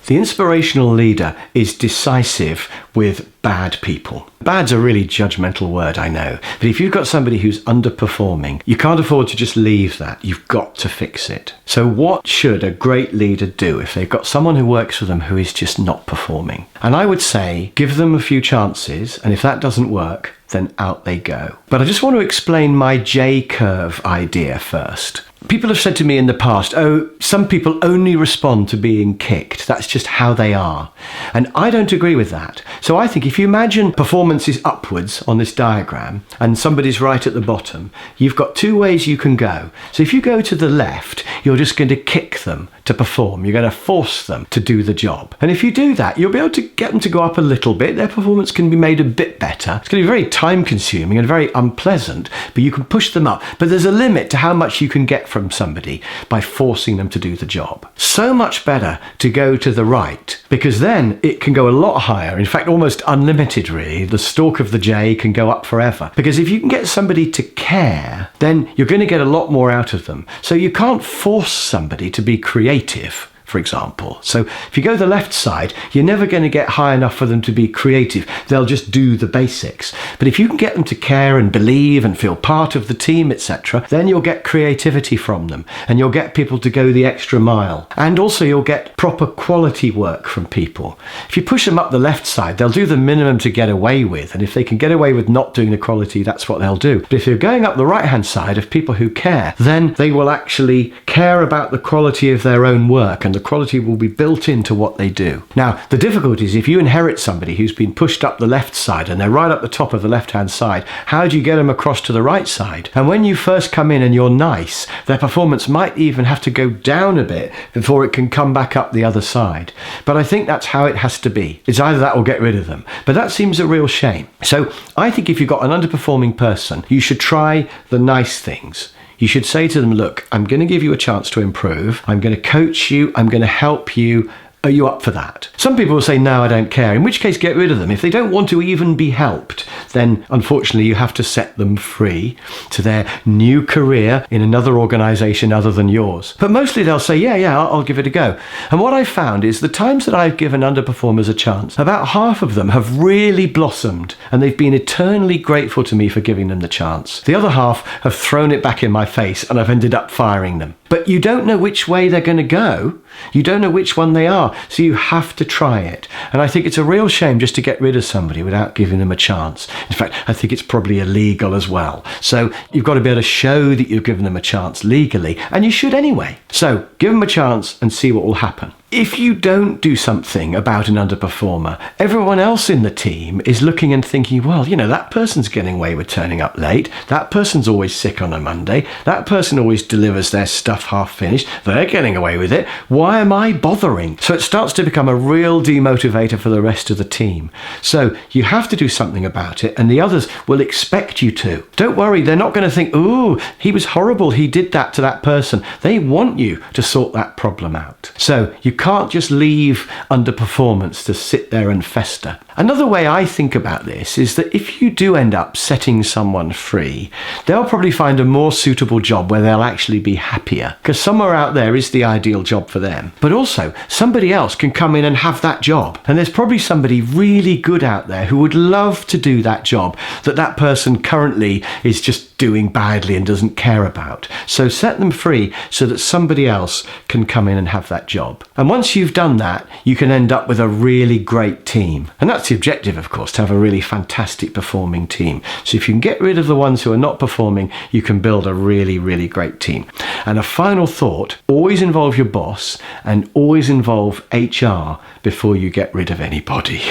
The inspirational leader is decisive with bad people. Bad's a really judgmental word, I know. But if you've got somebody who's underperforming, you can't afford to just leave that. You've got to fix it. So what should a great leader do if they've got someone who works for them who is just not performing? And I would say, give them a few chances, and if that doesn't work, then out they go. But I just want to explain my J-curve idea first. People have said to me in the past, oh, some people only respond to being kicked. That's just how they are. And I don't agree with that. So I think if you imagine performance is upwards on this diagram and somebody's right at the bottom, you've got two ways you can go. So if you go to the left, you're just going to kick them to perform. You're going to force them to do the job. And if you do that, you'll be able to get them to go up a little bit. Their performance can be made a bit better. It's going to be very time consuming and very unpleasant, but you can push them up. But there's a limit to how much you can get from somebody by forcing them to do the job. So much better to go to the right, because then it can go a lot higher. In fact, almost unlimited, really. The stalk of the J can go up forever. Because if you can get somebody to care, then you're going to get a lot more out of them. So you can't force somebody to be creative, for example. So if you go the left side, you're never going to get high enough for them to be creative. They'll just do the basics. But if you can get them to care and believe and feel part of the team, etc., then you'll get creativity from them and you'll get people to go the extra mile. And also you'll get proper quality work from people. If you push them up the left side, they'll do the minimum to get away with. And if they can get away with not doing the quality, that's what they'll do. But if you're going up the right-hand side of people who care, then they will actually care about the quality of their own work, and the quality will be built into what they do. Now, the difficulty is if you inherit somebody who's been pushed up the left side and they're right up the top of the left-hand side, how do you get them across to the right side? And when you first come in and you're nice, their performance might even have to go down a bit before it can come back up the other side. But I think that's how it has to be. It's either that or get rid of them. But that seems a real shame. So I think if you've got an underperforming person, you should try the nice things. You should say to them, look, I'm going to give you a chance to improve. I'm going to coach you. I'm going to help you. Are you up for that? Some people will say, no, I don't care, in which case get rid of them. If they don't want to even be helped, then unfortunately you have to set them free to their new career in another organisation other than yours. But mostly they'll say, yeah, I'll give it a go. And what I've found is the times that I've given underperformers a chance, about half of them have really blossomed and they've been eternally grateful to me for giving them the chance. The other half have thrown it back in my face and I've ended up firing them. But you don't know which way they're going to go. You don't know which one they are. So you have to try it. And I think it's a real shame just to get rid of somebody without giving them a chance. In fact, I think it's probably illegal as well. So you've got to be able to show that you've given them a chance legally, and you should anyway. So give them a chance and see what will happen. If you don't do something about an underperformer, everyone else in the team is looking and thinking, well, that person's getting away with turning up late. That person's always sick on a Monday. That person always delivers their stuff half finished. They're getting away with it. Why am I bothering? So it starts to become a real demotivator for the rest of the team. So you have to do something about it, and the others will expect you to. Don't worry, they're not going to think, ooh, he was horrible, he did that to that person. They want you to sort that problem out. So you can't just leave underperformance to sit there and fester. Another way I think about this is that if you do end up setting someone free, they'll probably find a more suitable job where they'll actually be happier, because somewhere out there is the ideal job for them. But also, somebody else can come in and have that job. And there's probably somebody really good out there who would love to do that job that person currently is just doing badly and doesn't care about. So set them free so that somebody else can come in and have that job. And once you've done that, you can end up with a really great team. And that's the objective, of course, to have a really fantastic performing team. So if you can get rid of the ones who are not performing, you can build a really, really great team. And a final thought, always involve your boss and always involve HR before you get rid of anybody.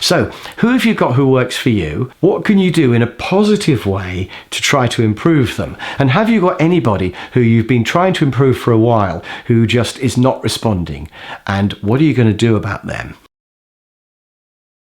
So who have you got who works for you? What can you do in a positive way to try to improve them? And have you got anybody who you've been trying to improve for a while who just is not responding? And what are you going to do about them?